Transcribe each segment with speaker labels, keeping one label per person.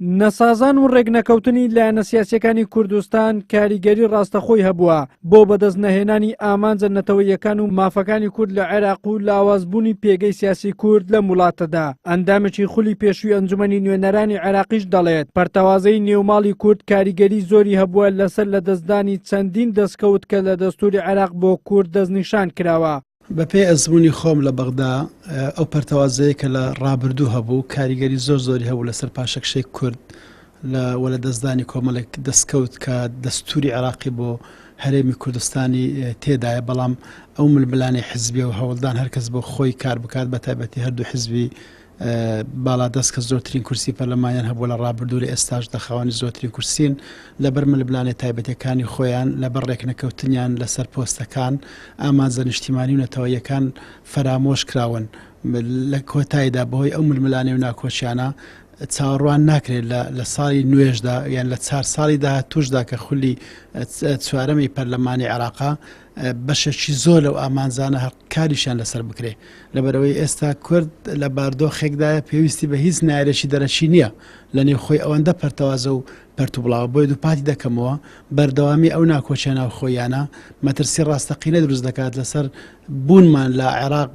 Speaker 1: نەسازان و ڕێگنەکەوتنی لایەنە سیاسیەکانی کوردستان کاریگەری ڕاستەخۆی هەبووە بۆ بەدەست نەهێنانی ئامانجە نەتەوەیەکان و مافەکانی کورد لە عێراق و لاوازبوونی پێگەی سیاسی کورد لە وڵاتەدا. ئەندامێکی خولی پێشووی ئەنجومەنی نوێنەرانی عێراقیش دەڵێت پەرتەوازەی نێوماڵی کورد کاریگەری زۆری هەبووە لەسەر لەدەستدانی چەندین دەستکەوت کە لە دەستوری عێراق بۆ کورد دەستنیشان کراوە.
Speaker 2: بەپێ ئەزمموی خۆم لە بەغدا ئەو پەرتەوازەیە کە لە ڕابردوو هەبوو کاریگەری زۆری هەبوو لەسەر پاشەکشەی کورد لە دەستدانی کۆمەڵێک دەستکەوت کە دەستوری عێراقی بۆ هەرێمی کوردستانی تێدایە، بەڵام ئەو ململانی حزبی و هەوڵدان هەرکەس بۆ خۆی کار بکات بە تایبەتی هەردوو حزبی باڵادەست کە زۆرترین کورسی پەرلەمانیان هەبوو لە ڕابردوو لە ئێستاش دەخەوانی زۆرترین کورسین لەبەر ململانێ تایبەتەکانی خۆیان لەبەر ڕێکنەکەوتنیان لەسەر پۆستەکان ئامانجە نیشتیمانی و نەتەوەیەکان فەرامۆش کراون لە کۆتاییدا بەهۆی ئەو ململانێ و ناکۆچیانە چاوەڕوان ناکرێت لە ساڵی نوێژدا یان لە 4 ساڵی داهاتووشدا کە خولی چوارەمی پەرلەمانی عێراقا بەشێکی زۆر لەو ئامانجانە کاریشان لەسەر بکرێ لەبەرەوەی ئێستا کورد لە باردۆخێکدایە پێویستی بە هیچ نایرێکی دەرەچی نییە لە نێوخۆی ئەوەندە پەرتەوازە و پەرتوبڵاوە بۆی دووپاتی دەکەمەوە بەردەوامی ئەو ناکۆچە ناو خۆیانە مەترسی ڕاستەقینە دروست دەکات لەسەر بوونمان لە عێراق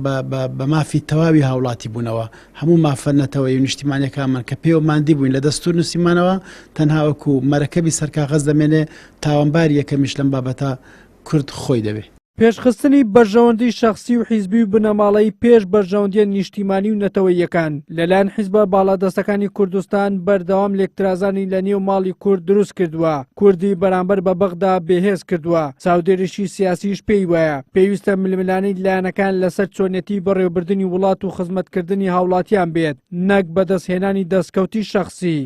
Speaker 2: بە مافی تەواوی هاوڵاتی بوونەوە هەموو مافەنەتەوەی و نیشتیمانیەکانمان کە پێوەماندی بووین لە دەستور نووسیمانەوە تەنها وەکو مەرەکەبی سەرکاغەز دەمێنێ تاوانباری یەکەمیش لەم بابەتە کورد خۆی دەبێ.
Speaker 1: پێشخستنی بەرژەوەندی شەخسی و حیزبی و بنەماڵەی پێش بەرژەوەندیە نیشتیمانی و نەتەوەیەکان لەلایەن حیزبە باڵادەستەکانی کوردستان بەردەوام لێکترازانی لە نێو ماڵی کورد دروست کردووە، کوردی بەرامبەر بە بەغدا بێهێز کردووە، چاودێریشی سیاسیش پێی وایە پێویستە ململانەی لایەنەکان لەسەر چۆنیەتی بەڕێوەبردننی وڵات و خزمەتکردنی هاوڵاتیان بێت نەک بەدەستهێنانی دەستکەوتی شەخسی.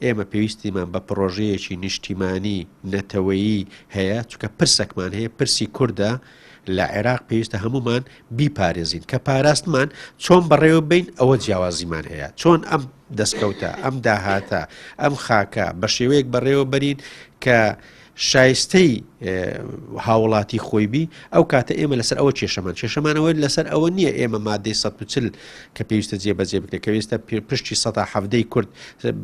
Speaker 3: ئێمە پێویستیمان بە پرۆژەیەکی نیشتیمانی نەتەوەیی هەیە چونکە پرسێکمان هەیە پرسی کووردە لە عێراق پێویستە هەمومان بیپارێزین کە پاراستمان چۆن بەڕێوە بین ئەوە جیاوازیمان هەیە چۆن ئەم دەستکەوتە ئەم داهاتە ئەم خاکە بە شێوەیەک بەڕێوە بەرین کە شایستەی هاوڵاتی خۆیبی ئەو کاتە ئێمە لەسەر ئەوە کێشەمانەوە لەسەر ئەوە نییە ئێمە مادەی 140 کە پێویستە جێبەجێ بکرێت کە پێویستە پشتی 170 کورد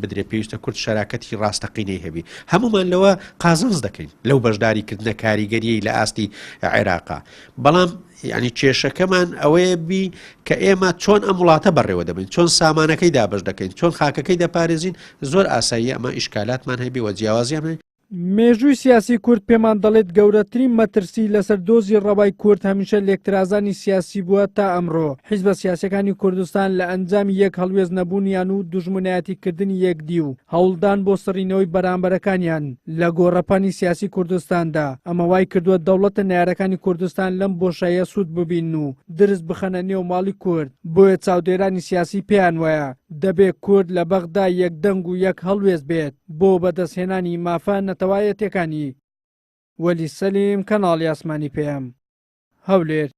Speaker 3: بدرێت پێویستە کورد شەراکەتی ڕاستەقینەی هەبی هەمومان لەوە قازنج دەکەین لەو بەشداریکردنە کاریگەریەی لە ئاستی عێراقا بەڵام یعنی کێشەکەمان ئەوەیە بی کە ئێمە چۆن ئەم وڵاتە بەڕێوە دەبین چۆن سامانەکەی دابش دەکەین چۆن خاکەکەی دەپارێزین زۆر ئاسایی ئەمە ئیشکالاتمان هەبی وە جیاوازیان
Speaker 1: مێژووی سیاسی کورد پێمان دەڵێت گەورەترین مەترسی لەسەر دۆزی ڕەوای کورد هەمیشە لێکترازانی سیاسی بووە تا ئەمڕۆ حیزبە سیاسەکانی کوردستان لە ئەنجامی یەک هەڵوێز نەبوونیان و دوژمنایەتیکردنی یەکدی و هەوڵدان بۆ سڕینەوەی بەرامبەرەکانیان لە گۆڕەپانی سیاسی کوردستاندا ئەمە وای کردووە دەوڵەتە نارەکانی کوردستان لەم بۆشایە سوود ببین و درست بخەنە نێو ماڵی کورد بۆیە چاودێرانی سیاسی پێیان وایە دەبێت کورد لە بەغدا یەکدەنگ و یەک هەڵوێز بێت بۆ بەدەستهێنانی مافە نەتەوایەتەکانی. وەلی سەلیم کەناڵی ئاسمانی پێم هەولێر.